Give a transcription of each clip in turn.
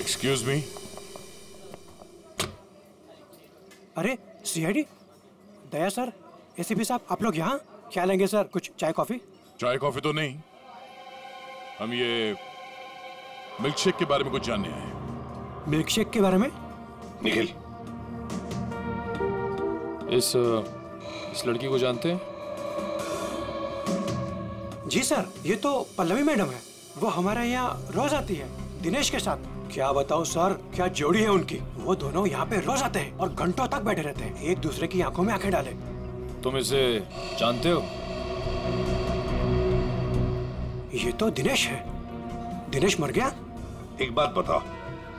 Excuse me. अरे CID दया sir, ACP साहब, आप लोग यहाँ क्या लेंगे सर? कुछ चाय कॉफी? चाय कॉफी तो नहीं, हम ये मिल्क शेक के बारे में कुछ जानने आए। मिल्क शेक के बारे में? निखिल, इस लड़की को जानते हैं? जी सर, ये तो पल्लवी मैडम है। वो हमारे यहाँ रोज आती है दिनेश के साथ। क्या बताऊं सर, क्या जोड़ी है उनकी। वो दोनों यहाँ पे रोज आते हैं और घंटों तक बैठे रहते हैं, एक दूसरे की आंखों में आंखें डाले। तुम इसे जानते हो? ये तो दिनेश है। दिनेश मर गया? एक बात बताओ,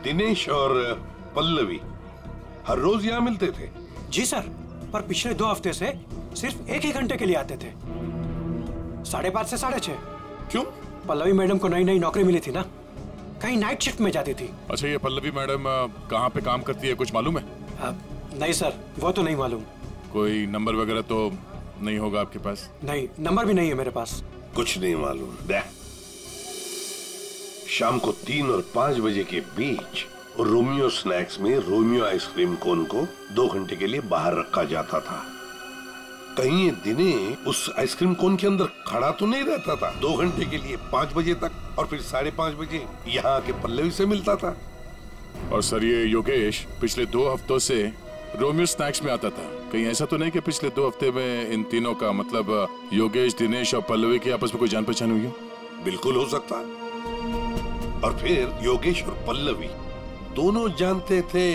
दिनेश और पल्लवी हर रोज यहाँ मिलते थे? जी सर, पर पिछले 2 हफ्ते से सिर्फ 1 ही घंटे के लिए आते थे, 5:30 से 6:30। क्यों? पल्लवी मैडम को नई नई नौकरी मिली थी ना, कहीं नाइट शिफ्ट में जाती थी। अच्छा, ये पल्लवी मैडम कहाँ पे काम करती है, कुछ मालूम है? नहीं सर, वो तो नहीं मालूम। कोई नंबर वगैरह तो नहीं होगा आपके पास? नहीं, नंबर भी नहीं है मेरे पास। कुछ नहीं मालूम। शाम को 3 और 5 बजे के बीच रोमियो स्नैक्स में रोमियो आइसक्रीम कोन को 2 घंटे के लिए बाहर रखा जाता था। कहीं ये दिनेश उस आइसक्रीम कोन के अंदर खड़ा तो नहीं रहता था 2 घंटे के लिए 5 बजे तक, और फिर 5:30 बजे यहाँ आके पल्लवी से मिलता था। और सर, ये योगेश पिछले 2 हफ्तों से रोमियो स्नैक्स में आता था। कहीं ऐसा तो नहीं कि पिछले 2 हफ्ते में इन तीनों का, मतलब योगेश, दिनेश और पल्लवी की आपस में कोई जान पहचान हुई हो? बिल्कुल हो सकता है। और फिर योगेश और पल्लवी दोनों जानते थे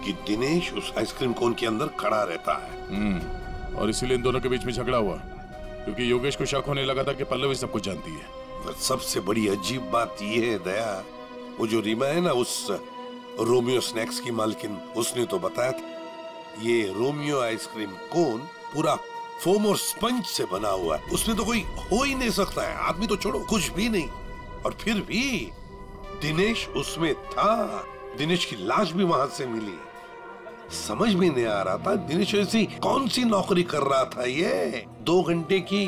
कि दिनेश उस आइसक्रीम कोन के अंदर खड़ा रहता है। और इसीलिए इन दोनों के बीच में झगड़ा हुआ, क्योंकि योगेश को शक होने लगा था कि पल्लवी सब कुछ जानती है। पर सबसे बड़ी अजीब बात यह है दया, वो जो रीमा है ना, उस रोमियो स्नैक्स की मालकिन, उसने तो बताया था ये रोमियो आइसक्रीम कोन पूरा फोम और स्पंज से बना हुआ है, उसमें तो कोई हो ही नहीं सकता है, आदमी तो छोड़ो, कुछ भी नहीं। और फिर भी दिनेश उसमें था, दिनेश की लाश भी वहां से मिली। समझ में नहीं आ रहा था दिनेश ऐसी कौन सी नौकरी कर रहा था, ये 2 घंटे की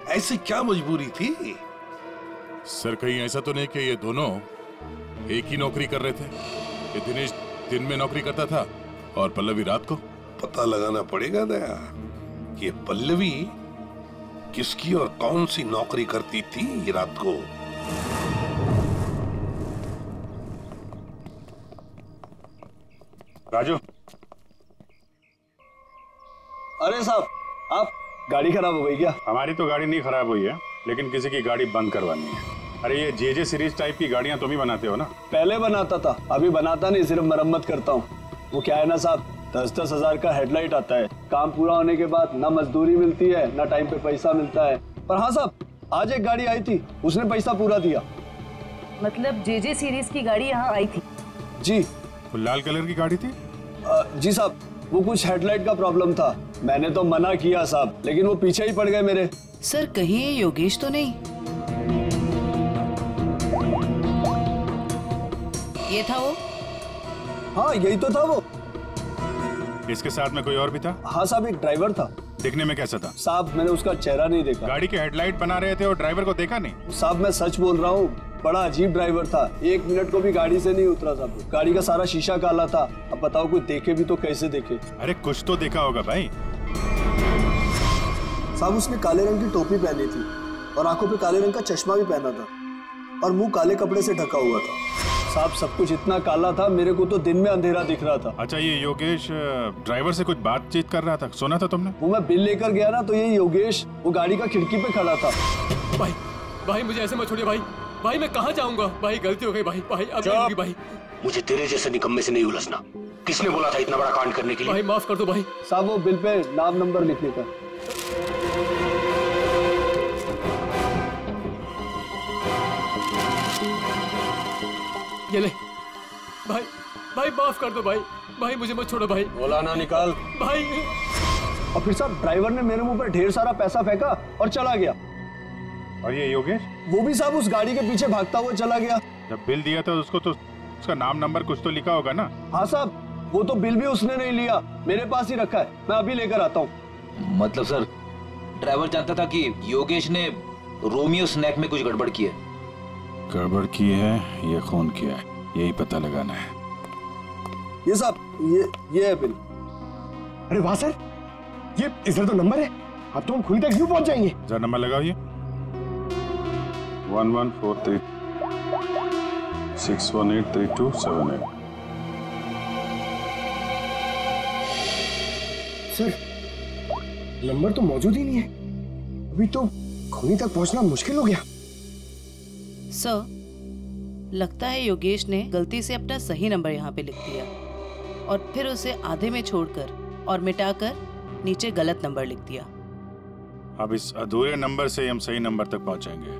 ऐसी क्या मजबूरी थी? सर, कहीं ऐसा तो नहीं कि ये दोनों एक ही नौकरी कर रहे थे? ये दिनेश दिन में नौकरी करता था और पल्लवी रात को? पता लगाना पड़ेगा दया कि पल्लवी किसकी और कौन सी नौकरी करती थी रात को। राजू। अरे साहब, आप गाड़ी खराब हो गई क्या? हमारी तो गाड़ी नहीं खराब हुई है, लेकिन किसी की गाड़ी बंद करवानी है। अरे ये जे सीरीज टाइप की गाड़ियां तुम ही बनाते हो ना? पहले बनाता था, अभी बनाता नहीं, सिर्फ मरम्मत करता हूँ। वो क्या है ना साहब, 10-10 हजार का हेडलाइट आता है, काम पूरा होने के बाद ना मजदूरी मिलती है ना टाइम पे पैसा मिलता है। पर हाँ साहब, आज एक गाड़ी आई थी, उसने पैसा पूरा दिया। मतलब जे सीरीज की गाड़ी यहाँ आई थी? जी। लाल कलर की गाड़ी थी? जी साहब, वो कुछ हेडलाइट का प्रॉब्लम था, मैंने तो मना किया साहब, लेकिन वो पीछे ही पड़ गए मेरे। सर, कहीं ये योगेश तो नहीं? ये था वो? हाँ, यही तो था वो। इसके साथ में कोई और भी था? हाँ साहब, एक ड्राइवर था। दिखने में कैसा था? साहब, मैंने उसका चेहरा नहीं देखा। गाड़ी के हेडलाइट बना रहे थे और ड्राइवर को देखा नहीं? साहब, मैं सच बोल रहा हूँ, बड़ा अजीब ड्राइवर था, 1 मिनट को भी गाड़ी से नहीं उतरा साहब। गाड़ी का सारा शीशा काला था। अब बताओ, कोई देखे भी तो कैसे देखे? अरे कुछ तो देखा होगा भाई। साहब, उसने काले रंग की टोपी पहनी थी और आंखों पे काले रंग का चश्मा भी पहना था और मुंह काले कपड़े से ढका हुआ था। साहब, सब कुछ इतना काला था, मेरे को तो दिन में अंधेरा दिख रहा था। अच्छा, ये योगेश ड्राइवर से कुछ बातचीत कर रहा था, सुना था तुमने? वो मैं बिल लेकर गया ना, तो ये योगेश वो गाड़ी का खिड़की पे खड़ा था। भाई मुझे ऐसे मत छोड़िए भाई, मैं कहाँ जाऊंगा? भाई गलती हो गई भाई, अब नहीं होगी भाई। मुझे तेरे जैसे निकम्मे से नहीं उलझना। किसने बोला था इतना बड़ा कांड करने के लिए? भाई माफ कर दो भाई। साहब, वो बिल पे नाम नंबर लिखने का। ये ले भाई माफ कर दो भाई मुझे मत छोड़ो भाई। बोला ना, निकाल भाई। और फिर साहब, ड्राइवर ने मेरे मुंह पर ढेर सारा पैसा फेंका और चला गया। और ये योगेश? वो भी साहब उस गाड़ी के पीछे भागता हुआ चला गया। जब बिल दिया था उसको तो उसका नाम नंबर कुछ तो लिखा होगा ना? हाँ साहब, वो तो बिल भी उसने नहीं लिया, मेरे पास ही रखा है, मैं अभी लेकर आता हूँ। मतलब सर, ड्राइवर जानता था कि योगेश ने रोमियो स्नैक में कुछ गड़बड़ की है? गड़बड़ की है, ये खून किया है। यही पता लगाना है। ये साहब ये है बिल। अरे वाह सर, ये इधर तो नंबर है, अब तो हम खुद तक यूं पहुंच जाएंगे। जरा नंबर लगाओ ये 1143 6183278। सर नंबर तो मौजूद ही नहीं है, अभी तो खूनी तक पहुंचना मुश्किल हो गया। सर, लगता है योगेश ने गलती से अपना सही नंबर यहाँ पे लिख दिया और फिर उसे आधे में छोड़कर और मिटाकर नीचे गलत नंबर लिख दिया। अब इस अधूरे नंबर से हम सही नंबर तक पहुंचेंगे।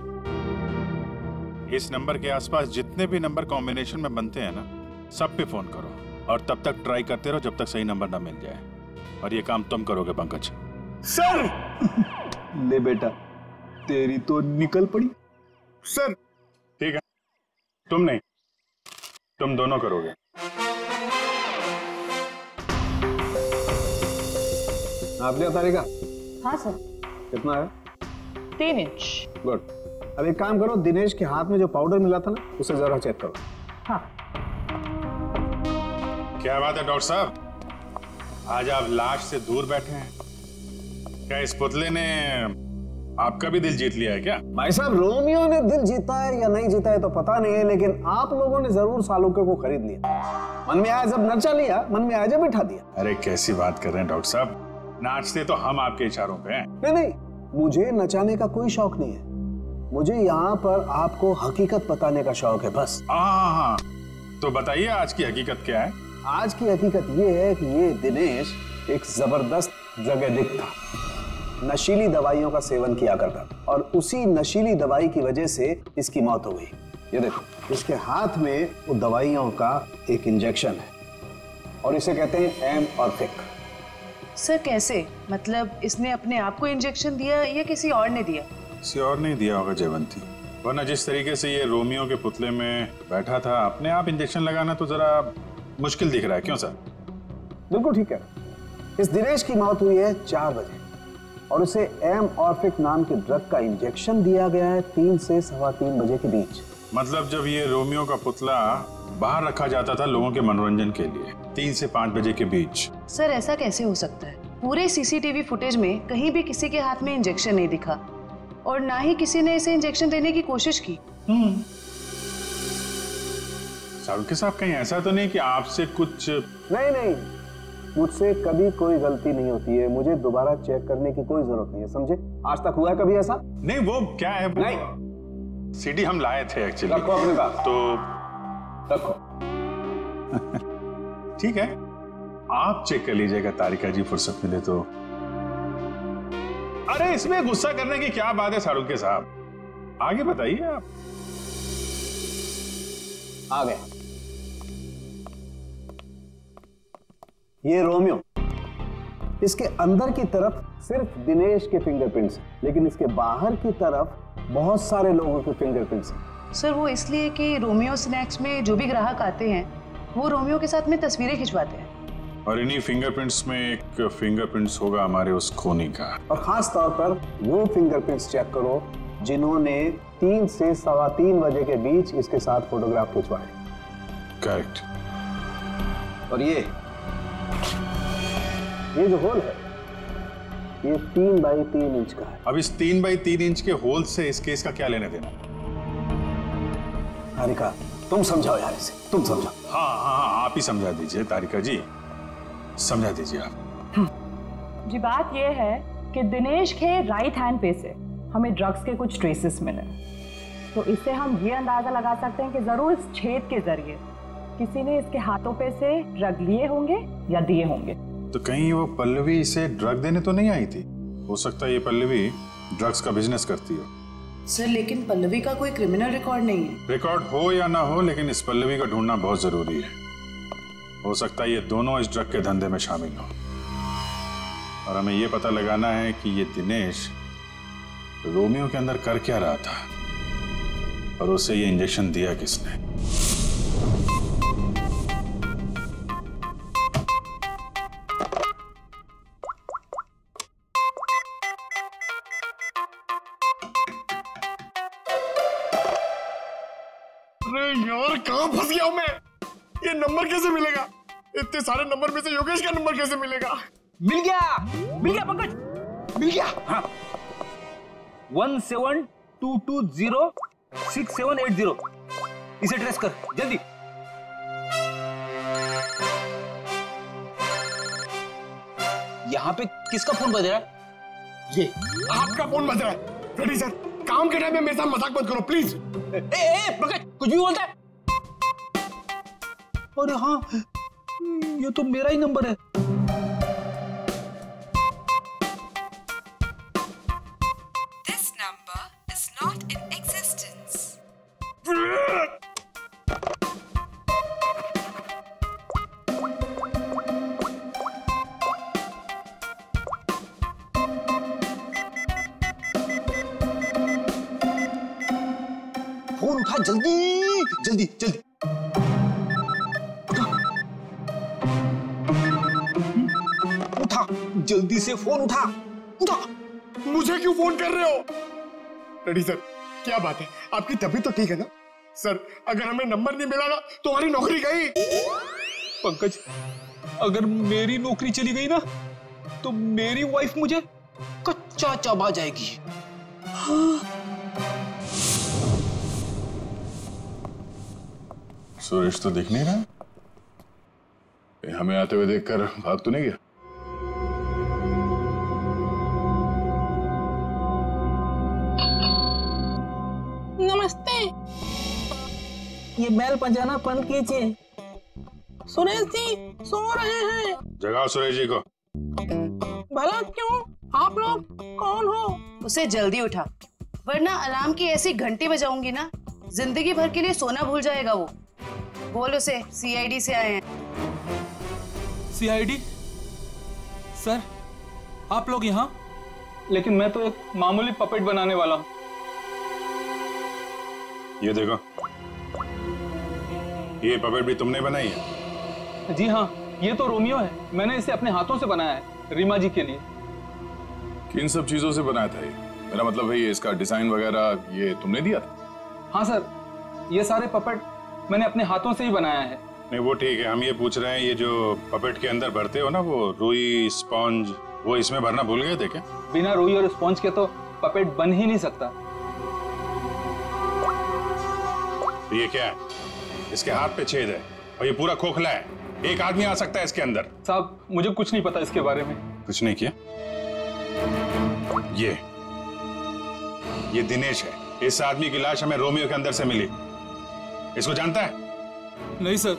इस नंबर के आसपास जितने भी नंबर कॉम्बिनेशन में बनते हैं ना, सब पे फोन करो और तब तक ट्राई करते रहो जब तक सही नंबर ना मिल जाए। और ये काम तुम करोगे पंकज। सर ले बेटा, तेरी तो निकल पड़ी। सर ठीक है, तुम नहीं, तुम दोनों करोगे। आप लिया तारिका? हाँ सर। कितना है? 3 इंच। गुड। अब एक काम करो, दिनेश के हाथ में जो पाउडर मिला था ना, उसे जरा चेक करो। हाँ। क्या बात है डॉक्टर साहब, आज आप लाश से दूर बैठे हैं। क्या इस पुतले ने आपका भी दिल जीत लिया है क्या? भाई साहब, रोमियो ने दिल जीता है या नहीं जीता है तो पता नहीं है, लेकिन आप लोगों ने जरूर सालुके को खरीद लिया। मन में आया जब नचा लिया, मन में आया जब बिठा दिया। अरे कैसी बात कर रहे हैं डॉक्टर साहब, नाचते तो हम आपके इशारों पे हैं। नहीं, मुझे नचाने का कोई शौक नहीं है, मुझे यहाँ पर आपको हकीकत बताने का शौक है बस। हाँ, तो बताइए आज की हकीकत क्या है? आज की हकीकत ये है कि ये दिनेश एक जबरदस्त ड्रग एडिक्ट था, नशीली दवाइयों का सेवन किया करता था और उसी नशीली दवाई की वजह से इसकी मौत हो गई। ये देखो, इसके हाथ में वो दवाइयों का एक इंजेक्शन है और इसे कहते हैं एम ऑर्फिक। सर कैसे? मतलब इसने अपने आप को इंजेक्शन दिया या किसी और ने दिया? किसी और नहीं दिया होगा जयवंती, वरना जिस तरीके से ये रोमियो के पुतले में बैठा था, अपने आप इंजेक्शन लगाना तो जरा मुश्किल दिख रहा है। क्यों सर? बिल्कुल ठीक है। इस दिनेश की मौत हुई है 4 बजे और उसे एम ऑर्फिक नाम के ड्रग का इंजेक्शन दिया गया है 3 से 3:15 बजे के बीच। मतलब जब ये रोमियो का पुतला बाहर रखा जाता था लोगों के मनोरंजन के लिए, 3 से 5 बजे के बीच। सर ऐसा कैसे हो सकता है? पूरे सीसीटीवी फुटेज में कहीं भी किसी के हाथ में इंजेक्शन नहीं दिखा और ना ही किसी ने इसे इंजेक्शन देने की कोशिश की। सालुके साहब, कहीं ऐसा तो नहीं कि आपसे कुछ? नहीं, मुझसे कभी कोई गलती नहीं होती है, मुझे दोबारा चेक करने की कोई जरूरत नहीं है, समझे? आज तक हुआ है कभी ऐसा? नहीं, वो क्या है? नहीं, सीडी हम लाए थे एक्चुअली। रखो अपने पास। तो रखो। ठीक है, आप चेक कर लीजिएगा तारिका जी, फुर्सत मिले तो। अरे इसमें गुस्सा करने की क्या बात है सालुके साहब, आगे बताइए आप। आ गए। ये रोमियो, इसके अंदर की तरफ सिर्फ दिनेश के फिंगरप्रिंट्स, लेकिन इसके बाहर की तरफ बहुत सारे लोगों के फिंगरप्रिंट्स हैं। सर वो इसलिए कि रोमियो स्नैक्स में जो भी ग्राहक आते हैं वो रोमियो के साथ में तस्वीरें खिंचवाते हैं और इन्हीं फिंगरप्रिंट्स में एक फिंगरप्रिंट्स होगा हमारे उस खूनी का। और खास तौर पर वो फिंगरप्रिंट्स चेक करो जिन्होंने 3 से 3:15 बजे के बीच इसके साथ फोटोग्राफ खिंचवाए। करेक्ट। और ये जो होल है ये 3 बाई 3 इंच का है। अब इस 3 बाई 3 इंच के होल से इस केस का क्या लेने देना? तारिका, तुम समझाओ यार इसे, तुम समझाओ। हाँ, आप ही समझा दीजिए तारिका जी, समझा दीजिए आप। जी बात ये है कि दिनेश के राइट हैंड पे से हमें ड्रग्स के कुछ ट्रेसेस मिले, तो इससे हम ये अंदाजा लगा सकते हैं कि जरूर इस छेद के जरिए किसी ने इसके हाथों पे से ड्रग लिए होंगे या दिए होंगे। तो कहीं वो पल्लवी इसे ड्रग देने तो नहीं आई थी? हो सकता है ये पल्लवी ड्रग्स का बिजनेस करती हो। सर लेकिन पल्लवी का कोई क्रिमिनल रिकॉर्ड नहीं है। रिकॉर्ड हो या ना हो, लेकिन इस पल्लवी का ढूंढना बहुत जरूरी है। हो सकता है ये दोनों इस ड्रग के धंधे में शामिल हो और हमें ये पता लगाना है कि ये दिनेश रोमियो के अंदर कर क्या रहा था और उसे ये इंजेक्शन दिया किसने। अरे यार कहाँ फंस गया हूँ मैं? ये नंबर कैसे मिलेगा? इतने सारे नंबर में से योगेश का नंबर कैसे मिलेगा? मिल गया पंकज, मिल गया। हाँ 17220670, इसे ट्रेस कर जल्दी। यहाँ पे किसका फोन बज रहा है? ये आपका फोन बज रहा है। रेडी सर, काम के टाइम में मेरे साथ मजाक मत करो प्लीज। पंकज कुछ भी बोलता है। अरे हाँ, ये तो मेरा ही नंबर है। This number is not in existence. Phone उठा जल्दी जल्दी जल्दी। उठा जल्दी से फोन उठा उठा। मुझे क्यों फोन कर रहे हो? रेडी सर, क्या बात है? आपकी तबीयत तो ठीक है ना? सर अगर हमें नंबर नहीं मिला ना तो हमारी नौकरी गई। पंकज अगर मेरी नौकरी चली गई ना तो मेरी वाइफ मुझे कच्चा चबा जाएगी। हाँ। सुरेश तो दिख नहीं रहा। हमें आते हुए देखकर भाग तो नहीं गया? नमस्ते, ये बेल बजाना बंद कीजिए। सुरेश जी सो रहे हैं। जगाओ सुरेश जी को। भला क्यों? आप लोग कौन हो? उसे जल्दी उठा, वरना अलार्म की ऐसी घंटी बजाऊंगी ना, जिंदगी भर के लिए सोना भूल जाएगा वो। बोल उसे सीआईडी से आए हैं। सीआईडी? सर आप लोग यहाँ? लेकिन मैं तो एक मामूली पपेट बनाने वाला हूँ। ये देखो, ये पपेट भी तुमने बनाई है? जी हाँ, ये तो रोमियो है। मैंने इसे अपने हाथों से बनाया है रीमा जी के लिए। किन सब चीजों से बनाया था ये? मेरा मतलब है ये इसका डिजाइन वगैरह ये तुमने दिया था? हाँ सर, ये सारे पपेट मैंने अपने हाथों से ही बनाया है। नहीं वो ठीक है, हम ये पूछ रहे हैं ये जो पपेट के अंदर भरते हो ना वो रुई स्पॉन्ज, वो इसमें भरना भूल गए थे क्या? बिना रुई और स्पॉन्ज के तो पपेट बन ही नहीं सकता। तो ये क्या है? इसके हाथ पे छेद है और ये पूरा खोखला है, एक आदमी आ सकता है इसके अंदर। साहब मुझे कुछ नहीं पता इसके बारे में। कुछ नहीं किया? ये दिनेश है। इस आदमी की लाश हमें रोमियो के अंदर से मिली। इसको जानता है? नहीं सर,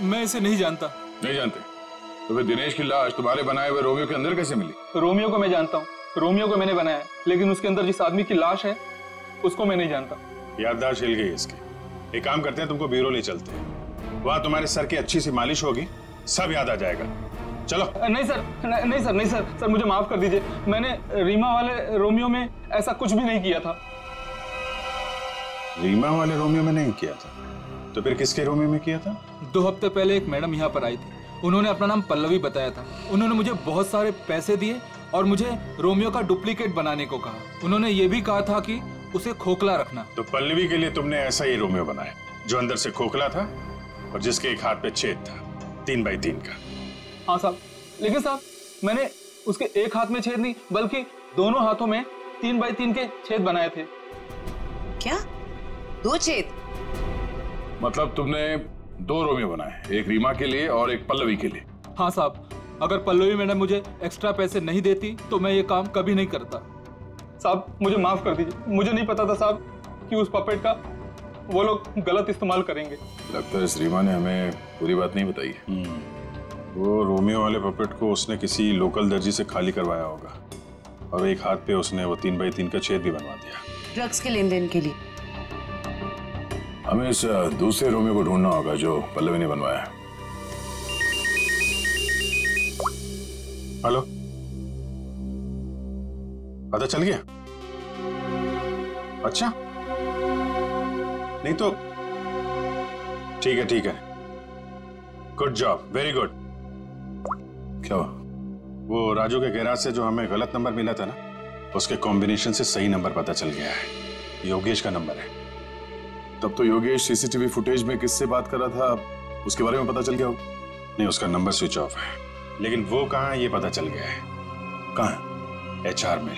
मैं इसे नहीं जानता। नहीं जानते? तो फिर दिनेश की लाश तुम्हारे बनाए हुए रोमियो के अंदर कैसे मिली? रोमियो को मैं जानता हूँ, रोमियो को मैंने बनाया है, लेकिन उसके अंदर जिस आदमी की लाश है उसको मैं नहीं जानता। याददाश्त हिल गई इसकी। एक काम करते हैं, तुमको ब्यूरो ले चलते हैं, वहां तुम्हारे सर की अच्छी सी मालिश होगी, सब याद आ जाएगा। चलो। नहीं सर, नहीं सर, नहीं सर, सर मुझे माफ कर दीजिए। मैंने रीमा वाले रोमियो में ऐसा कुछ भी नहीं किया था। रीमा वाले रोमियो में नहीं किया था? तो फिर किसके रोमियो में किया था? 2 हफ्ते पहले एक मैडम यहाँ पर आई थी, उन्होंने अपना नाम पल्लवी बताया था। उन्होंने मुझे बहुत सारे पैसे दिए और मुझे रोमियो का डुप्लीकेट बनाने को कहा। उन्होंने ये भी कहा था कि उसे खोखला रखना। तो पल्लवी के लिए तुमने ऐसा ही रोमियो बनाया जो अंदर से खोखला था और जिसके एक हाथ पे छेद था 3 बाई 3 का। हाँ साहब, लेकिन साहब मैंने उसके एक हाथ में छेद नहीं बल्कि दोनों हाथों में 3 बाई 3 के छेद बनाए थे। क्या? 2 छेद? मतलब तुमने 2 रोमियो बनाए, एक रीमा के लिए और एक पल्लवी के लिए? हाँ साहब, अगर पल्लवी मैडम मुझे एक्स्ट्रा पैसे नहीं देती तो मैं ये काम कभी नहीं करता। साहब मुझे माफ कर दीजिए, मुझे नहीं पता था साहब कि उस पपेट का वो लोग गलत इस्तेमाल करेंगे। लगता है इस रीमा ने हमें पूरी बात नहीं बताई है। वो रोमियो वाले पपेट को उसने किसी लोकल दर्जी से खाली करवाया होगा और एक हाथ पे उसने वो 3 बाई 3 का छेद भी बनवा दिया। ड्रग्स के लेन देन के लिए। हमें इस दूसरे रोमियो को ढूंढना होगा जो पल्लवी ने बनवाया। हेलो, पता चल गया? अच्छा, नहीं तो ठीक है, ठीक है, गुड जॉब, वेरी गुड। क्या हुआ? वो राजू के गैराज से जो हमें गलत नंबर मिला था ना, उसके कॉम्बिनेशन से सही नंबर पता चल गया है। योगेश का नंबर है। तब तो योगेश सीसीटीवी फुटेज में किससे बात कर रहा था उसके बारे में पता चल गया हो? नहीं, उसका नंबर स्विच ऑफ है, लेकिन वो कहाँ है ये पता चल गया है। कहाँ? HR में।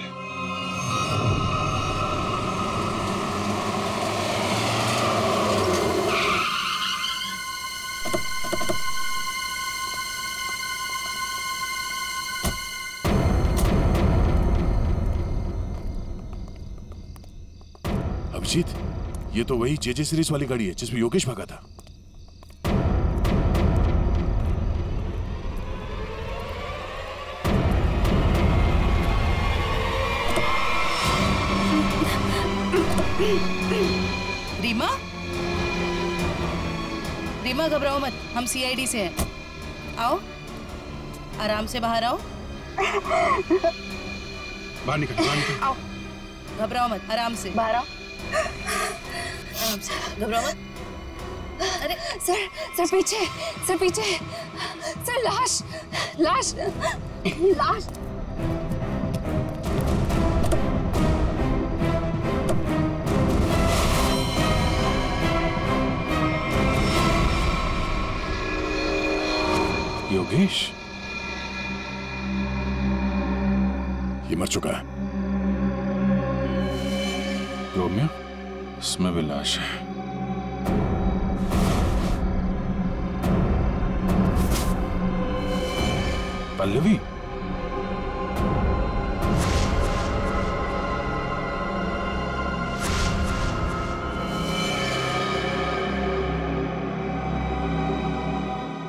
अभिजीत, ये तो वही JJ सीरीज वाली गाड़ी है जिसमें योगेश भागा था। रीमा, रीमा घबराओ मत, हम CID से हैं। आओ, आराम से बाहर आओ। बाहर निकल, बाहर निकल। आओ, घबराओ मत, आराम से बाहर आओ। आराम से, घबराओ मत। अरे सर पीछे, सर पीछे, सर लाश, लाश, लाश। योगेश ये मर चुका है। रोमियो, इसमें भी लाश है। पल्लवी,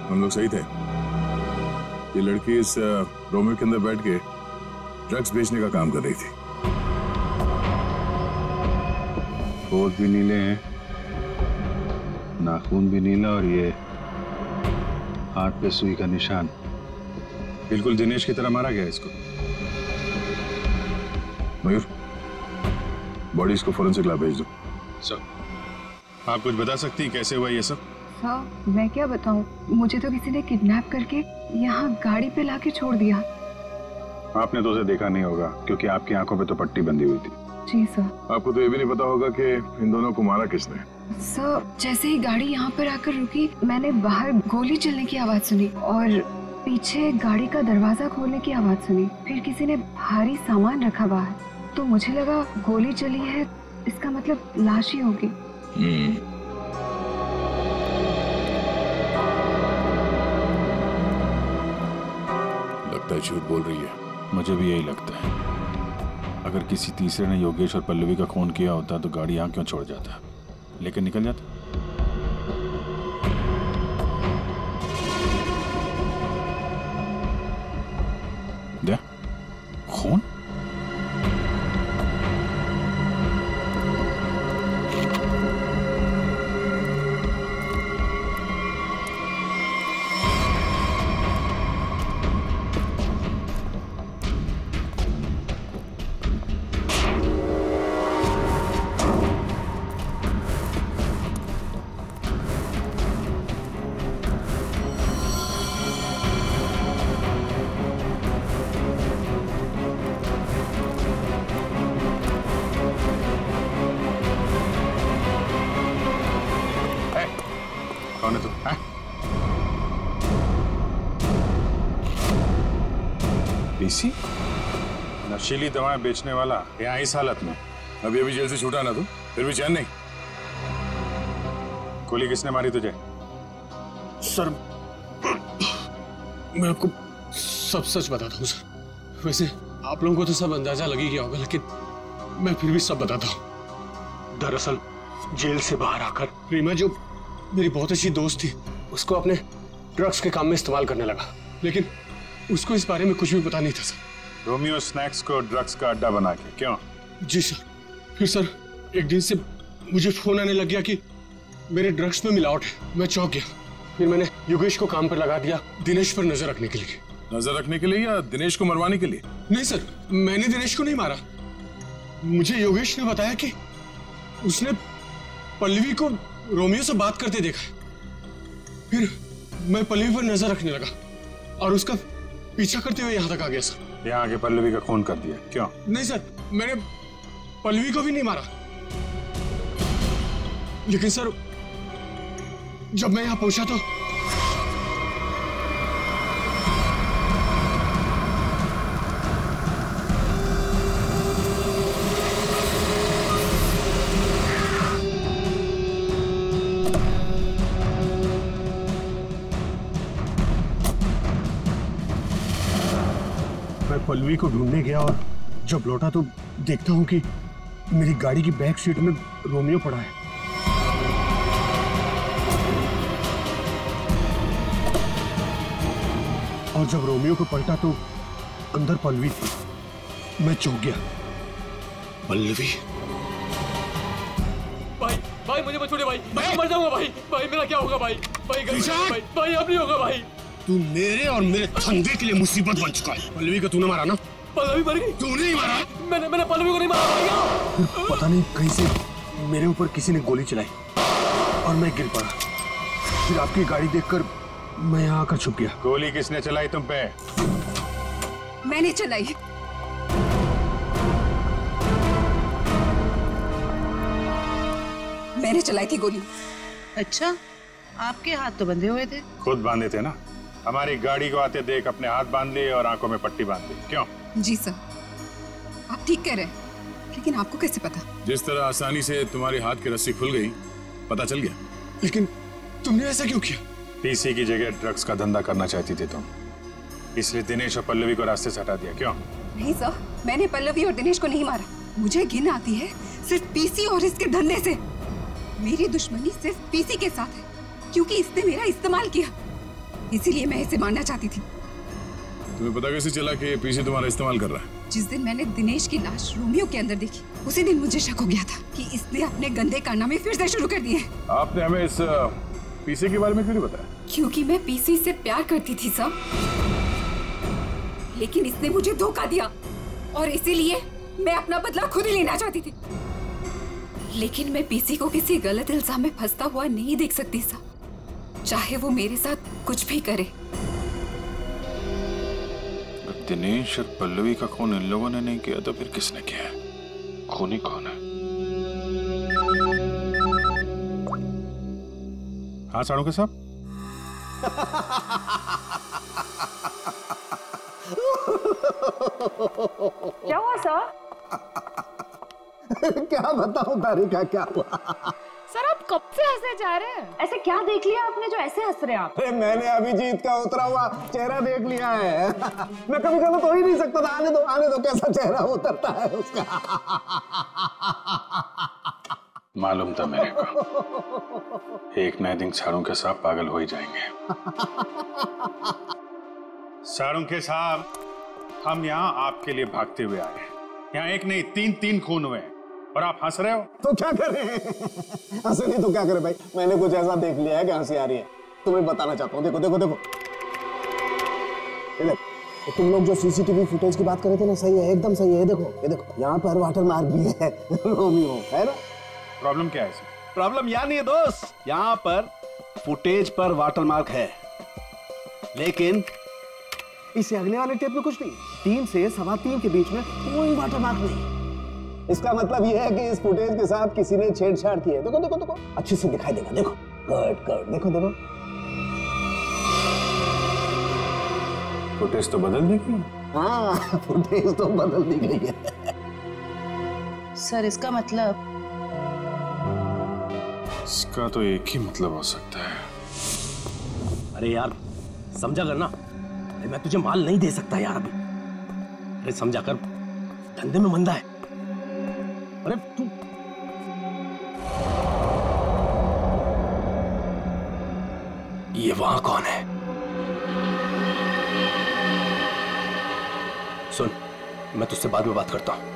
हम लोग सही थे। ये लड़की इस रोमियो के अंदर बैठ के ड्रग्स बेचने का काम कर रही थी। होठ भी नीले हैं, नाखून भी नीला, और ये हाथ पे सुई का निशान। बिल्कुल दिनेश की तरह मारा गया इसको। मयूर, बॉडी इसको फोरेंसिक लैब भेज दो। सर, आप कुछ बता सकती हैं कैसे हुआ ये सब? हाँ, मैं क्या बताऊं, मुझे तो किसी ने किडनैप करके यहाँ गाड़ी पे लाके छोड़ दिया। आपने तो उसे देखा नहीं होगा क्योंकि आपकी आंखों पे तो पट्टी बंधी हुई थी। जी सर। आपको तो ये भी नहीं पता होगा कि इन दोनों को मारा किसने? सर, जैसे ही गाड़ी यहाँ पर आकर रुकी, मैंने बाहर गोली चलने की आवाज सुनी और पीछे गाड़ी का दरवाजा खोलने की आवाज सुनी। फिर किसी ने भारी सामान रखा बाहर, तो मुझे लगा गोली चली है, इसका मतलब लाश ही होगी। लगता है झूठ बोल रही है। मुझे भी यही लगता है। अगर किसी तीसरे ने योगेश और पल्लवी का खून किया होता तो गाड़ी यहाँ क्यों छोड़ जाता, लेकिन निकल जाता। क्या खून? कौन है तू? पीसी? नशीली दवाएं बेचने वाला यहाँ इस हालत में? अभी अभी जेल से छूटा ना तू, फिर भी चैन नहीं। गोली किसने मारी तुझे? सर, मैं आपको सब सच बताता हूँ सर। वैसे आप लोगों को तो सब अंदाजा लग ही गया होगा, लेकिन मैं फिर भी सब बताता हूँ। दरअसल जेल से बाहर आकर रीमा, जो मेरी बहुत अच्छी दोस्त थी, उसको अपने ड्रग्स के काम में इस्तेमाल करने लगा, लेकिन उसको इस बारे में कुछ भी पता नहीं था सर। रोमियो स्नैक्स को ड्रग्स का अड्डा बना के? क्यों? जी सर। फिर सर एक दिन से मुझे फोन आने लग गया कि मेरे ड्रग्स में मिलावट है। मैं चौंक गया। फिर मैंने योगेश को काम पर लगा दिया, दिनेश पर नजर रखने के लिए। नजर रखने के लिए या दिनेश को मरवाने के लिए? नहीं सर, मैंने दिनेश को नहीं मारा। मुझे योगेश ने बताया कि उसने पल्लवी को रोमियो से बात करते देखा है। फिर मैं पल्लवी पर नजर रखने लगा और उसका पीछा करते हुए यहाँ तक आ गया सर। यहाँ आके पल्लवी का खून कर दिया? क्यों? नहीं सर, मैंने पल्लवी को भी नहीं मारा। लेकिन सर जब मैं यहाँ पहुंचा तो मैं पल्लवी को ढूंढने गया और जब लौटा तो देखता हूँ कि मेरी गाड़ी की बैक सीट में रोमियो पड़ा है। और जब रोमियो को पलटा तो अंदर पल्लवी थी। मैं चौंक गया। पल्लवी? भाई भाई मुझे मत छोड़िए भाई, मैं मर जाऊंगा भाई। भाई मेरा क्या होगा भाई? भाई भाई भाई अब नहीं होगा भाई। तू मेरे और मेरे धंधे के लिए मुसीबत बन चुका है। पल्लवी को तूने मारा ना? पल्लवी मर गई? तूने ही मारा? मैंने पल्लवी को नहीं मारा। फिर पता नहीं कहीं से मेरे ऊपर किसी ने गोली चलाई और मैं गिर पड़ा। फिर आपकी गाड़ी देखकर मैं यहाँ आकर छुप गया। गोली किसने चलाई तुम पे? मैंने चलाई। मैंने चलाई थी गोली। अच्छा, आपके हाथ तो बंधे हुए थे। खुद बांधे थे ना। हमारी गाड़ी को आते देख अपने हाथ बांध लिए और आंखों में पट्टी बांध ली। क्यों? जी सर, आप ठीक कह रहे हैं, लेकिन आपको कैसे पता? जिस तरह आसानी से तुम्हारे हाथ की रस्सी खुल गई, पता चल गया। लेकिन तुमने ऐसा क्यों किया? पीसी की जगह ड्रग्स का धंधा करना चाहती थी तुम, इसलिए दिनेश और पल्लवी को रास्ते से हटा दिया। क्यों? नहीं सर, मैंने पल्लवी और दिनेश को नहीं मारा। मुझे घिन आती है सिर्फ पीसी और इसके धंधे से। मेरी दुश्मनी सिर्फ पीसी के साथ है क्योंकि इसने मेरा इस्तेमाल किया, इसीलिए मैं इसे मारना चाहती थी। तुम्हें पता कैसे चला कि पीसी तुम्हारा इस्तेमाल कर रहा है? जिस दिन मैंने दिनेश की लाश रोमियो के अंदर देखी, उसी दिन मुझे शक हो गया था कि इसने अपने गंदे कारनामे फिर से शुरू कर दिए। आपने हमें इस पीसी के बारे में क्यों नहीं बताया? क्योंकि मैं पीसी से प्यार करती थी सब, लेकिन इसने मुझे धोखा दिया और इसीलिए मैं अपना बदला खुद ही लेना चाहती थी। लेकिन मैं पीसी को किसी गलत इल्जाम में फंसता हुआ नहीं देख सकती साहब, चाहे वो मेरे साथ कुछ भी करे। दिनेश और पल्लवी का खून इन लोगों ने नहीं किया तो फिर किसने किया है? खूनी कौन है? हाँ साड़ू के साहब। क्या हुआ सर? क्या बताऊं तारिका, क्या हुआ? सर आप कब से हंसे जा रहे हैं? ऐसे क्या देख लिया आपने जो ऐसे हंस रहे हैं आप? अरे मैंने अभिजीत का उतरा हुआ चेहरा देख लिया है। मैं कभी गलत हो ही नहीं सकता था। आने दो कैसा चेहरा उतरता है उसका। मालूम था मेरे को, एक नए दिन साड़ू के साहब पागल हो ही जाएंगे। साड़ू के साहब, हम यहाँ आपके लिए भागते हुए आए हैं। यहाँ एक नहीं तीन खून हुए और आप हंस रहे हो। तो क्या करें? हंसे नहीं तो क्या करें भाई? मैंने कुछ ऐसा देख लिया है कि हंसी आ रही है। तुम्हें बताना चाहता हूँ। देखो देखो देखो, तो तुम लोग जो सीसीटीवी फुटेज की बात कर रहे थे ना, सही है, एकदम सही है। ये देखो यहाँ पर वाटर मार्क भी है रोमियो, है ना? प्रॉब्लम क्या है? प्रॉब्लम यहाँ नहीं है दोस्त, यहाँ पर फुटेज पर वाटर मार्क है, लेकिन इससे अगले वाले टेप में कुछ नहीं। 3 से 3:15 के बीच में कोई वाटर मार्क नहीं। इसका मतलब यह है कि इस फुटेज के साथ किसी ने छेड़छाड़ की है। देखो देखो देखो, अच्छे से दिखाई देगा। देखो गुड, देखो देखो, फुटेज तो बदल दी गई। हाँ, फुटेज तो बदल दी गई है। सर इसका मतलब? इसका तो एक ही मतलब हो सकता है। अरे यार समझा कर ना, मैं तुझे माल नहीं दे सकता यार अभी। अरे समझा कर, धंधे में मंदा है। अरे तू ये वहां कौन है? सुन, मैं तुझसे बाद में बात करता हूं।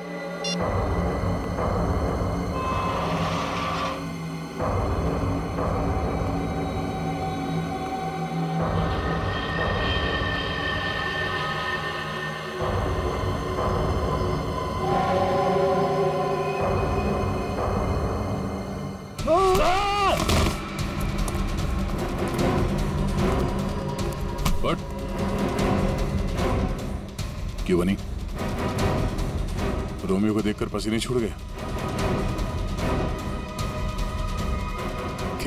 क्यों बनी? रोमियो को देखकर पसीने छूट गए।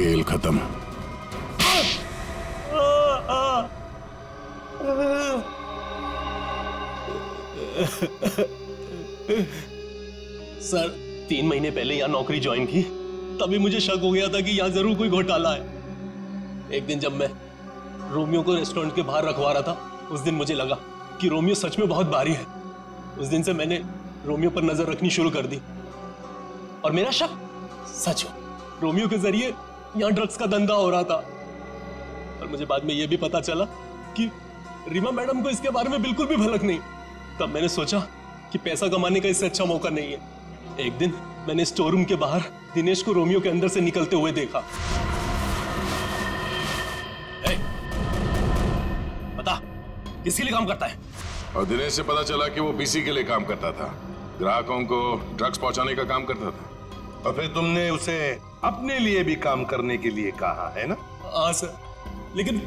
खेल खत्म। सर 3 महीने पहले यहाँ नौकरी ज्वाइन की, तभी मुझे शक हो गया था कि यहाँ जरूर कोई घोटाला है। एक दिन जब मैं रोमियो को रेस्टोरेंट के बाहर रखवा रहा था, उस दिन मुझे लगा कि रोमियो सच में बहुत भारी है। उस दिन से मैंने रोमियो पर नजर रखनी शुरू कर दी और मेरा शक सच हो, रोमियो के जरिए यहाँ ड्रग्स का धंधा हो रहा था। और मुझे बाद में यह भी पता चला कि रीमा मैडम को इसके बारे में बिल्कुल भी भनक नहीं। तब मैंने सोचा कि पैसा कमाने का इससे अच्छा मौका नहीं है। एक दिन मैंने स्टोर रूम के बाहर दिनेश को रोमियो के अंदर से निकलते हुए देखा। बता, किसके लिए काम करता है? और दिनेश से पता चला कि वो पीसी के लिए काम करता था, ग्राहकों को ड्रग्स पहुंचाने का काम करता था। और फिर तुमने उसे अपने लिए भी काम करने के लिए कहा है ना? हाँ सर, लेकिन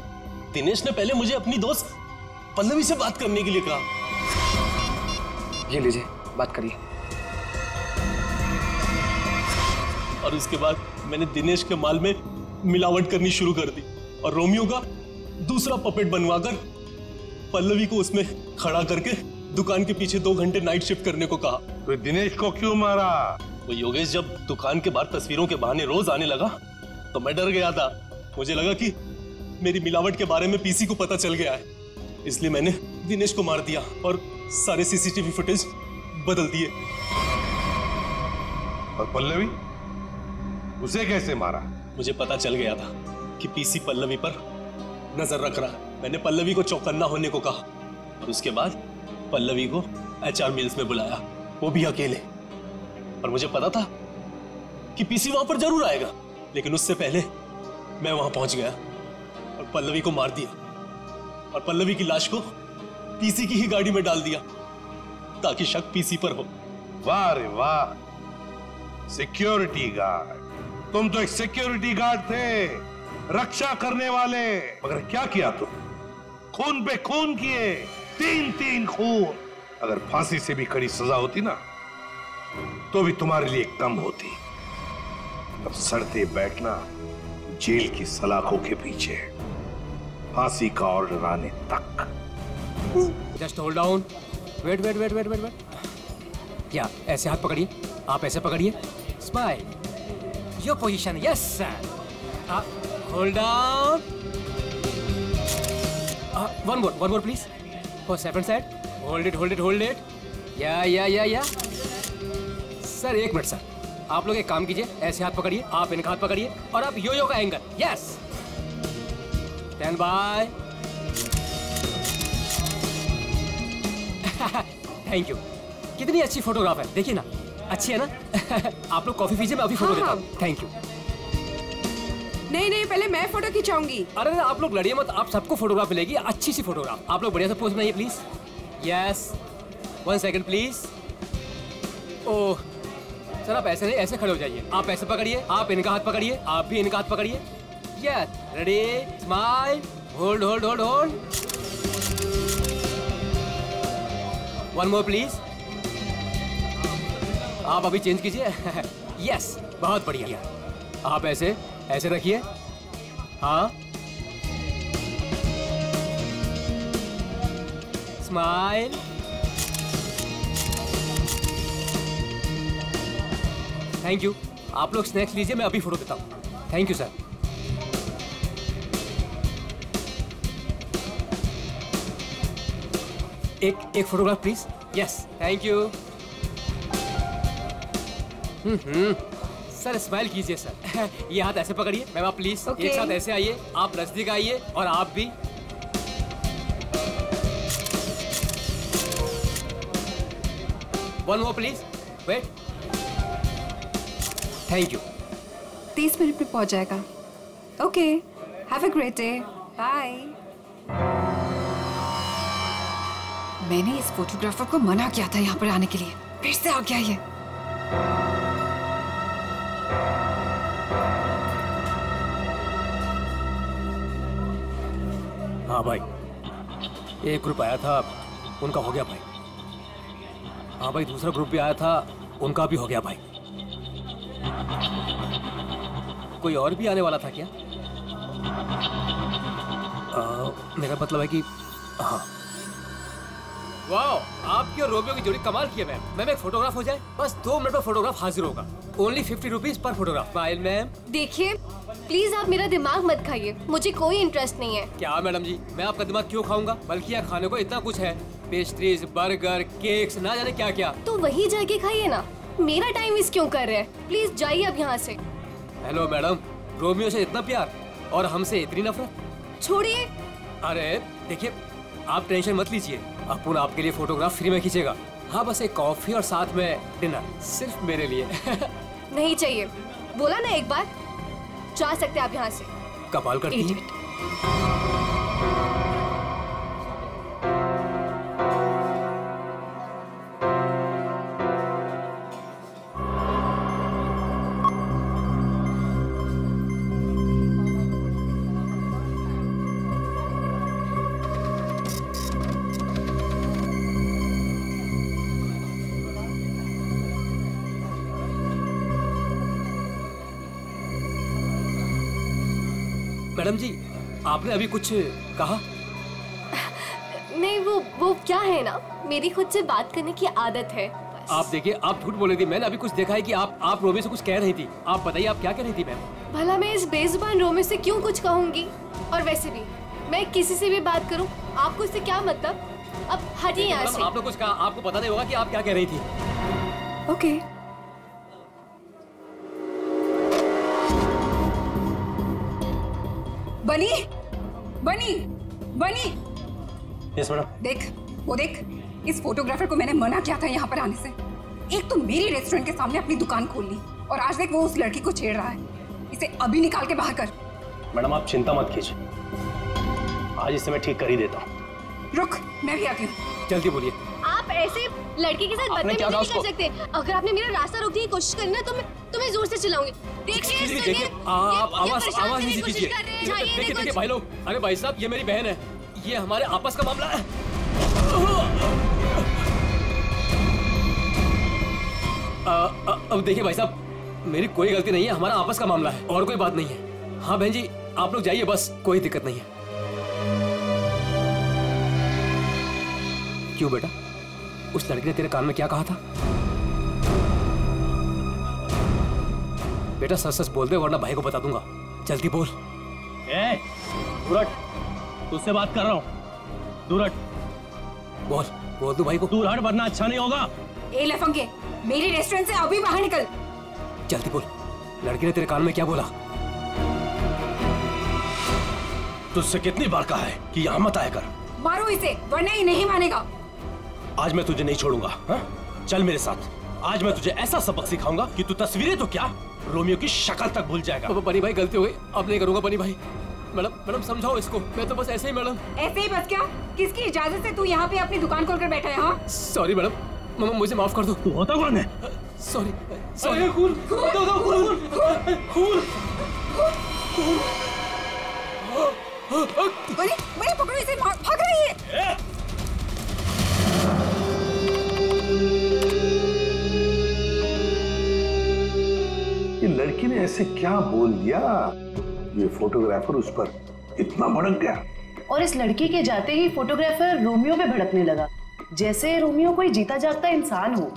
दिनेश ने पहले मुझे अपनी दोस्त पल्लवी से बात करने के लिए कहा। ये लीजिए, बात करिए। और उसके बाद मैंने दिनेश के माल में मिलावट करनी शुरू कर दी और रोमियो का दूसरा पपेट बनवाकर पल्लवी को उसमें खड़ा करके दुकान के पीछे 2 घंटे नाइट शिफ्ट करने को कहा। तो दिनेश को क्यों मारा? वो योगेश जब दुकान के बाहर तस्वीरों के बहाने रोज आने लगा तो मैं डर गया था। मुझे लगा कि मेरी मिलावट के बारे में पीसी को पता चल गया है, इसलिए मैंने दिनेश को मार दिया और सारे सीसीटीवी फुटेज बदल दिए। और पल्लवी, उसे कैसे मारा? मुझे पता चल गया था कि पीसी पल्लवी पर नजर रख रहा है। मैंने पल्लवी को चौकन्ना होने को कहा और उसके बाद पल्लवी को HR मिल्स में बुलाया, वो भी अकेले। और मुझे पता था कि पीसी वहां पर जरूर आएगा, लेकिन उससे पहले मैं वहां पहुंच गया और पल्लवी को मार दिया और पल्लवी की लाश को पीसी की ही गाड़ी में डाल दिया ताकि शक पीसी पर हो। वाह रे वाह, सिक्योरिटी गार्ड! तुम तो एक सिक्योरिटी गार्ड थे, रक्षा करने वाले। मगर क्या किया तुम? खून पे खून किए, 3 खून। अगर फांसी से भी कड़ी सजा होती ना तो भी तुम्हारे लिए कम होती। अब सड़ते बैठना जेल की सलाखों के पीछे, फांसी का ऑर्डर आने तक। Just hold down, wait wait wait wait wait wait. क्या ऐसे हाथ पकड़िए, आप ऐसे पकड़िए, smile, your position, yes sir, hold down, one more please, for second side, hold it, yeah sir 1 minute sir, आप लोग एक काम कीजिए, ऐसे हाथ पकड़िए, आप इनका हाथ पकड़िए और आप यो का angle, yes, stand by. Thank you. कितनी अच्छी फोटोग्राफ है, देखिए ना, अच्छी है ना? आप लोग कॉफी पीजिए, मैं अभी फोटो देता हूँ। Thank you. नहीं, पहले मैं फोटो खिंचाऊंगी। अरे आप लोग लड़िए मत, आप सबको फोटोग्राफ मिलेगी, अच्छी सी फोटोग्राफ। आप लोग बढ़िया से पोज बनाइए please. Yes, 1 second please. Oh sir, आप ऐसे नहीं, ऐसे खड़े हो जाइए, आप ऐसे पकड़िए, आप इनका हाथ पकड़िए, आप भी इनका हाथ पकड़िए। Yes, ready, smile, hold, 1 more please. आप अभी चेंज कीजिए। यस, बहुत बढ़िया। आप ऐसे रखिए, हाँ, स्माइल, थैंक यू। आप लोग स्नैक्स लीजिए, मैं अभी फोटो देता हूँ। Thank you sir. एक photograph please. Yes, thank you. Sir smile कीजिए सर। ये हाथ ऐसे पकड़िए, मैम आप प्लीज एक साथ ऐसे आइए, आप नजदीक आइए और आप भी। One more please, wait, thank you. 30 minute में पहुंच जाएगा। Okay, have a great day, bye. मैंने इस फोटोग्राफर को मना किया था यहाँ पर आने के लिए, फिर से आ गया ये। हाँ भाई, एक ग्रुप आया था, उनका हो गया भाई। हाँ भाई, दूसरा ग्रुप भी आया था, उनका भी हो गया भाई। कोई और भी आने वाला था क्या? मेरा मतलब है कि हाँ। वाह, आपकी और रोमियो की जोड़ी कमाल की है मैम। मैम एक फोटोग्राफ हो जाए, बस 2 मिनट में फोटोग्राफ हाजिर होगा। Only 50 rupees per photograph. Smile ma'am. देखिए प्लीज आप मेरा दिमाग मत खाइए, मुझे कोई इंटरेस्ट नहीं है। क्या मैडम जी, मैं आपका दिमाग क्यों खाऊंगा? बल्कि यहाँ खाने को इतना कुछ है, पेस्ट्रीज, बर्गर, केक्स, ना जाने क्या क्या। तो वही जाके खाइए ना, मेरा टाइम वेस्ट क्यों कर रहे हैं? प्लीज जाइए अब यहाँ से। हेलो मैडम, रोमियो से इतना प्यार और हमसे इतनी नफरत? छोड़िए। अरे देखिए, आप टेंशन मत लीजिए, अपुन आपके लिए फोटोग्राफ फ्री में खींचेगा। हाँ, बस एक कॉफी और साथ में डिनर सिर्फ मेरे लिए। नहीं चाहिए, बोला ना एक बार। जा सकते आप यहाँ से। कमाल करती है। मैडम जी, आपने अभी कुछ कहा? नहीं, वो क्या है ना, मेरी खुद से बात करने की आदत है। आप देखिए, आप झूठ बोल रही थी। मैंने अभी कुछ देखा है कि आप रोमियो से कुछ कह रही थी। आप बताइए, आप क्या कह रही थी मैम? भला मैं इस बेजुबान रोमियो से क्यों कुछ कहूँगी? और वैसे भी मैं किसी से भी बात करूँ, आपको इससे क्या मतलब? अब हटिए यहाँ से। आपने कुछ कहा, आपको पता नहीं होगा कि आप क्या कह रही थी। ओके। बनी, बनी, बनी। Yes madam. देख, वो देख, इस फोटोग्राफर को मैंने मना किया था यहाँ पर आने से। एक तो मेरी रेस्टोरेंट के सामने अपनी दुकान खोल ली, और आज देख वो उस लड़की को छेड़ रहा है। इसे अभी निकाल के बाहर कर। मैडम आप चिंता मत कीजिए, आज इसे मैं ठीक कर ही देता हूँ। रुक, मैं भी आती हूँ। जल्दी बोलिए। आप ऐसे लड़की के साथ बदतमीजी नहीं कर सकते। अगर आपने मेरा रास्ता रोकने की कोशिश करी ना, तो मैं तुम्हें जोर से चिल्लाऊंगी। देखिए, देखिए, आप आवाज नहीं कीजिए। देखिए भाई लोग, अरे भाई साहब, ये मेरी बहन है, ये हमारे आपस का मामला है। अब देखिए भाई साहब, मेरी कोई गलती नहीं है, हमारा आपस का मामला है और कोई बात नहीं है। हाँ बहन जी, आप लोग जाइए, बस कोई दिक्कत नहीं है। क्यों बेटा, उस लड़की ने तेरे कान में क्या कहा था? बेटा सच सच बोल दे, वरना भाई को बता दूंगा। जल्दी बोल। दूरट, तुझसे बात कर रहा हूँ। दूरट, बोल दो भाई को। दूर हट, वरना अच्छा नहीं होगा। ए लफंगे, मेरी रेस्टोरेंट से अभी बाहर निकल। जल्दी बोल, लड़की ने तेरे कान में क्या बोला? तुझसे कितनी बार कहा है कि यहाँ मत आया कर। मारो इसे, वरना ये नहीं मानेगा। आज मैं तुझे नहीं छोड़ूंगा। हा? चल मेरे साथ, आज मैं तुझे ऐसा सबक सिखाऊंगा कि तू तस्वीरें तो क्या, रोमियो की शक्ल तक भूल जाएगा। बनी भाई, गलती हो गई, अब नहीं करूंगा। बनी भाई, मैडम समझाओ इसको। मैं तो बस ऐसे ही मैडम। ऐसे ही बस क्या? किसकी इजाजत से तू यहाँ पे अपनी दुकान खोलकर बैठा है? हाँ, सॉरी मैडम, मुझे माफ कर दो। तू होता कौन है? सॉरी। बनी पकड़ो इसे, भाग रही है। ये लड़की ने ऐसे क्या बोल दिया, ये फोटोग्राफर उस पर इतना भड़क गया। और इस लड़की के जाते ही फोटोग्राफर रोमियो पे भड़कने लगा, जैसे रोमियो कोई जीता जागता इंसान हो।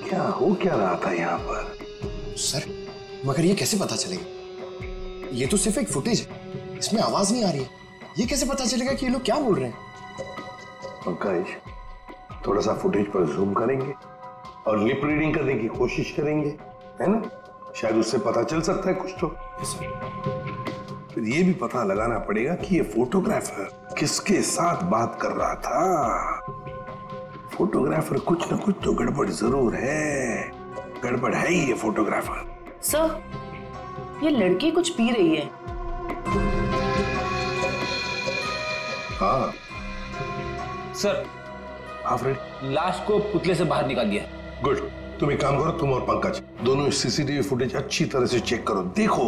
क्या हो क्या रहा था यहाँ पर? सर, मगर ये कैसे पता चलेगा? ये तो सिर्फ एक फुटेज है, इसमें आवाज नहीं आ रही है। ये कैसे पता चलेगा कि ये लोग क्या बोल रहे हैं? पंकज, थोड़ा सा फुटेज पर जूम करेंगे और लिप रीडिंग करने की कोशिश करेंगे, है ना? शायद उससे पता चल सकता है कुछ तो। फिर ये भी पता लगाना पड़ेगा कि ये फोटोग्राफर किसके साथ बात कर रहा था। फोटोग्राफर कुछ न कुछ तो गड़बड़ जरूर है। गड़बड़ है ही ये फोटोग्राफर। सर, ये लड़की कुछ पी रही है। हाँ सर, हाँ फ्रेंड, लाश को पुतले से बाहर निकाल दिया। गुड। तुम एक काम करो, तुम और पंकज दोनों सीसीटीवी फुटेज अच्छी तरह से चेक करो, देखो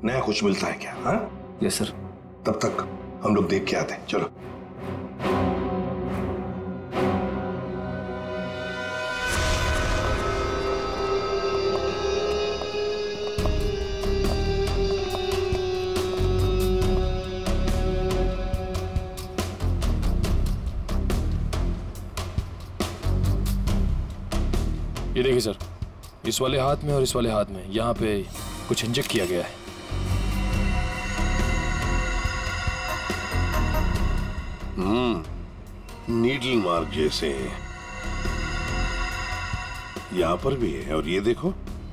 नया कुछ मिलता है क्या। हाँ यस सर। तब तक हम लोग देख के आते हैं, चलो। ये देखिए सर, इस वाले हाथ में और इस वाले हाथ में यहाँ पे कुछ इंजेक्ट किया गया है। नीडल मार्क जैसे यहाँ पर भी है, और ये देखो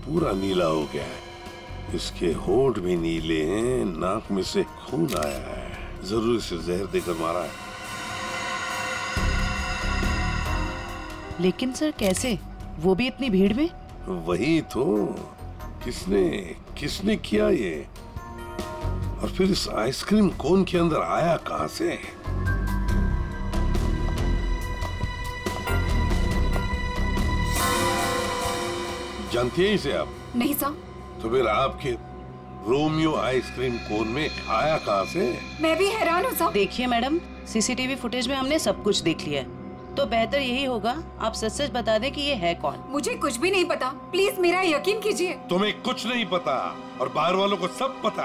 पूरा नीला हो गया है। इसके होंठ भी नीले हैं, नाक में से खून आया है, जरूर इसे जहर देकर मारा है। लेकिन सर कैसे, वो भी इतनी भीड़ में? वही तो, किसने किया ये? और फिर इस आइसक्रीम कोन के अंदर आया कहां से? जानती है इसे आप? नहीं सर। तो फिर आपके रोमियो आइसक्रीम कोन में आया कहां से? मैं भी हैरान हूँ सर। देखिए मैडम, सीसीटीवी फुटेज में हमने सब कुछ देख लिया है, तो बेहतर यही होगा आप सच सच बता दें कि ये है कौन। मुझे कुछ भी नहीं पता, प्लीज मेरा यकीन कीजिए। तुम्हें कुछ नहीं पता और बाहर वालों को सब पता।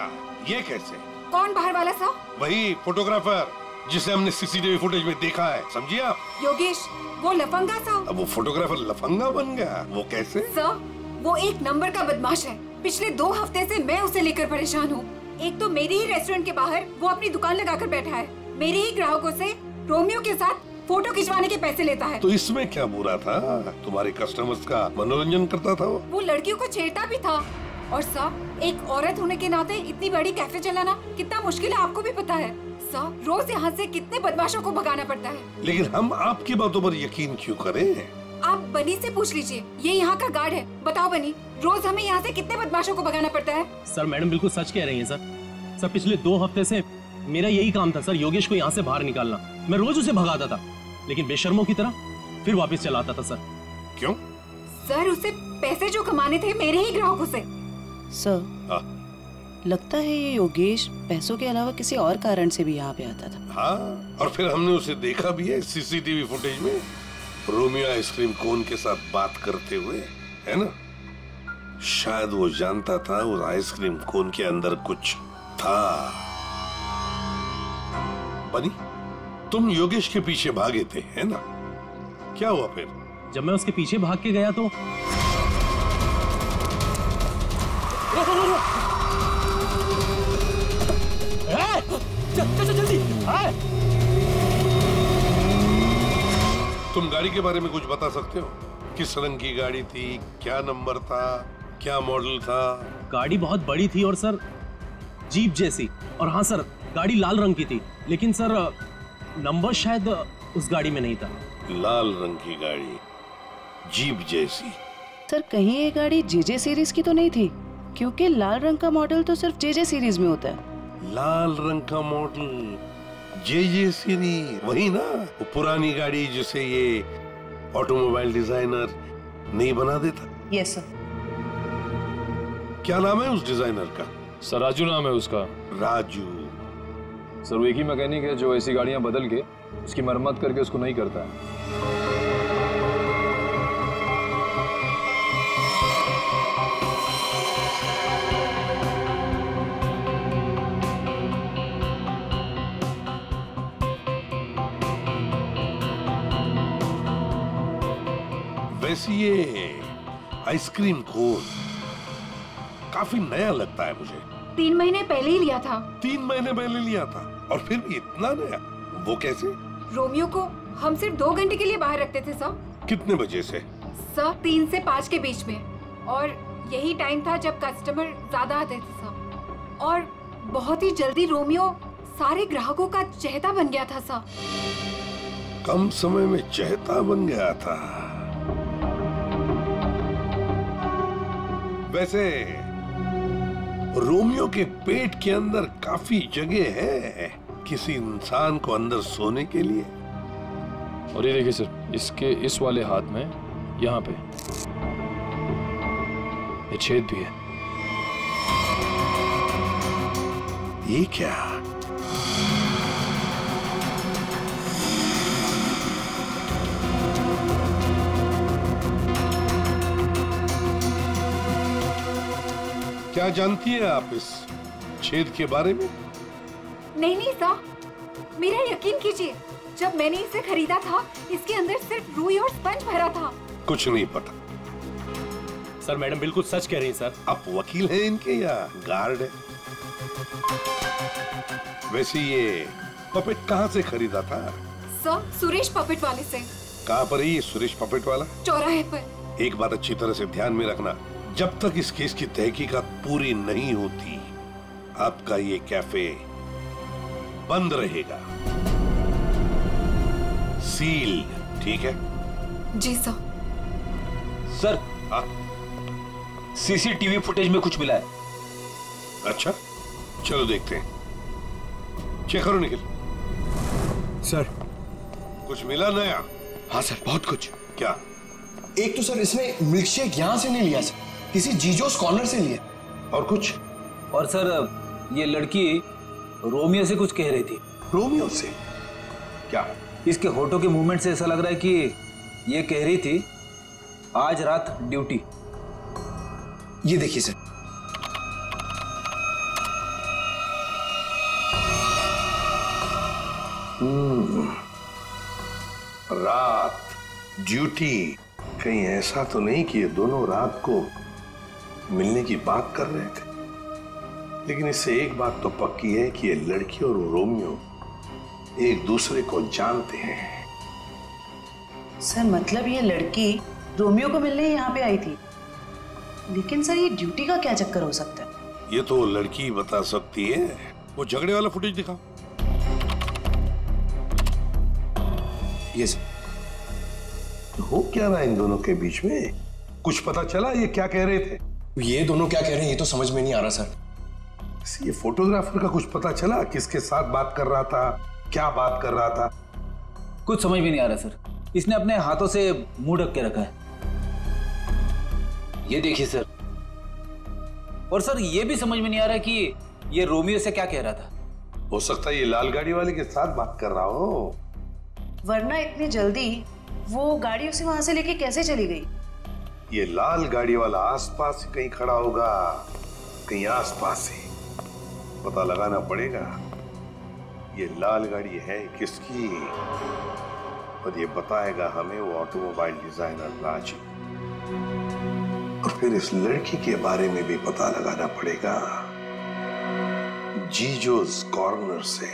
ये कैसे? कौन बाहर वाला सर? वही फोटोग्राफर जिसे हमने सीसीटीवी फुटेज में देखा है, समझिए आप? योगेश, वो लफंगा सर। अब वो फोटोग्राफर लफंगा बन गया, वो कैसे? सर, वो एक नंबर का बदमाश है। पिछले 2 हफ्ते से मैं उसे लेकर परेशान हूँ। एक तो मेरे ही रेस्टोरेंट के बाहर वो अपनी दुकान लगाकर बैठा है, मेरे ही ग्राहकों से रोमियो के साथ फोटो खिंचवाने के पैसे लेता है। तो इसमें क्या बुरा था? तुम्हारे कस्टमर्स का मनोरंजन करता था वो लड़कियों को छेड़ता भी था। और सर, एक औरत होने के नाते इतनी बड़ी कैफे चलाना कितना मुश्किल है, आपको भी पता है। सर, रोज यहाँ से कितने बदमाशों को भगाना पड़ता है। लेकिन हम आपकी बातों पर यकीन क्यों करें? आप बनी से पूछ लीजिए, ये यहाँ का गार्ड है। बताओ बनी, रोज हमें यहाँ से कितने बदमाशों को भगाना पड़ता है? सर, मैडम बिल्कुल सच कह रही हैं सर। पिछले 2 हफ्ते से मेरा यही काम था सर, योगेश को यहाँ से बाहर निकालना। मैं रोज उसे भगाता था, लेकिन बेशर्मों की तरह फिर वापस चलाता था सर। क्यों? सर, उसे पैसे जो कमाने थे मेरे ही ग्राहकों से। सर, लगता है ये योगेश पैसों के अलावा किसी और कारण से भी यहाँ पे आता था। हाँ, और फिर हमने उसे देखा भी है सीसीटीवी फुटेज में, रोमियो आइसक्रीम कोन के साथ बात करते हुए, है ना? शायद वो जानता था उस आइसक्रीम कोन के अंदर कुछ था। बनी, तुम योगेश के पीछे भागे थे, है ना? क्या हुआ फिर? जब मैं उसके पीछे भाग के गया तो चल जल्दी। तुम गाड़ी के बारे में कुछ बता सकते हो? किस रंग की गाड़ी थी, क्या नंबर था, क्या मॉडल था? गाड़ी बहुत बड़ी थी और सर जीप जैसी। और हाँ सर, गाड़ी लाल रंग की थी, लेकिन सर नंबर शायद उस गाड़ी में नहीं था। लाल रंग की गाड़ी, जीप जैसी। सर, कहीं ये गाड़ी जेजे सीरीज की तो नहीं थी? क्योंकि लाल रंग का मॉडल तो सिर्फ जेजे सीरीज में होता है। लाल रंग का मॉडल, जेजे सीरीज, वही ना? वो पुरानी गाड़ी जिसे ये ऑटोमोबाइल डिजाइनर नहीं बना देता। Yes sir. क्या नाम है उस डिजाइनर का? सर, राजू नाम है उसका। राजू? सर, वो एक ही मैकेनिक है जो ऐसी गाड़ियां बदल के उसकी मरम्मत करके उसको नहीं करता है। वैसे ये आइसक्रीम कोन काफी नया लगता है मुझे। 3 महीने पहले ही लिया था। 3 महीने पहले लिया था और फिर भी इतना नया? वो कैसे? रोमियो को हम सिर्फ 2 घंटे के लिए बाहर रखते थे सर। कितने बजे से? सर, 3 से 5 के बीच में, और यही टाइम था जब कस्टमर ज्यादा आते थे सर। और बहुत ही जल्दी रोमियो सारे ग्राहकों का चहेता बन गया था सर। कम समय में चहेता बन गया था? वैसे रोमियो के पेट के अंदर काफी जगह है किसी इंसान को अंदर सोने के लिए। और ये देखिए सर, इसके इस वाले हाथ में यहाँ पे ये छेद भी है। ये क्या? क्या जानती है आप इस छेद के बारे में? नहीं सर, मेरा यकीन कीजिए, जब मैंने इसे खरीदा था इसके अंदर सिर्फ रुई और स्पंज भरा था। कुछ नहीं पता, सर मैडम बिल्कुल सच कह रही हैं सर। आप वकील हैं इनके या गार्ड है? वैसे ये पपेट कहाँ से खरीदा था? सर सुरेश पपेट वाले से। कहाँ पर है ये सुरेश पपेट वाला? चौराहे पर। एक बात अच्छी तरह से ध्यान में रखना, जब तक इस केस की तहकीकात पूरी नहीं होती आपका ये कैफे बंद रहेगा, सील, ठीक है? जी सर। सर सीसीटीवी फुटेज में कुछ मिला है। अच्छा चलो देखते हैं, चेक करो निखिल। सर कुछ मिला नया? हाँ सर, बहुत कुछ। क्या? एक तो सर इसने मिल्कशेक यहां से नहीं लिया सर, किसी जीजोस कॉर्नर से लिया। और कुछ? और सर ये लड़की रोमियो से कुछ कह रही थी। रोमियो से? क्या? इसके होठों के मूवमेंट से ऐसा लग रहा है कि ये कह रही थी आज रात ड्यूटी। ये देखिए सर, रात ड्यूटी। कहीं ऐसा तो नहीं कि ये दोनों रात को मिलने की बात कर रहे थे? लेकिन इससे एक बात तो पक्की है कि ये लड़की और रोमियो एक दूसरे को जानते हैं। सर मतलब ये लड़की रोमियो को मिलने यहाँ पे आई थी, लेकिन सर ये ड्यूटी का क्या चक्कर हो सकता है? ये तो लड़की बता सकती है। वो झगड़े वाला फुटेज दिखाओ। ये सर। हो क्या रहा है इन दोनों के बीच में? कुछ पता चला ये क्या कह रहे थे? ये दोनों क्या कह रहे हैं ये तो समझ में नहीं आ रहा सर। ये फोटोग्राफर का कुछ पता चला? किसके साथ बात कर रहा था, क्या बात कर रहा था? कुछ समझ में नहीं आ रहा सर। इसने अपने हाथों से मुंह ढक के रखा है, ये देखिए सर। और सर ये भी समझ में नहीं आ रहा कि ये रोमियो से क्या कह रहा था। हो सकता है ये लाल गाड़ी वाले के साथ बात कर रहा हो। वरना इतनी जल्दी वो गाड़ी उसे वहां से लेके कैसे चली गई? ये लाल गाड़ी वाला आसपास ही कहीं खड़ा होगा, कहीं आसपास ही। पता लगाना पड़ेगा ये लाल गाड़ी है किसकी, और ये बताएगा हमें वो ऑटोमोबाइल डिजाइनर राजी। और फिर इस लड़की के बारे में भी पता लगाना पड़ेगा जीजोस कॉर्नर से।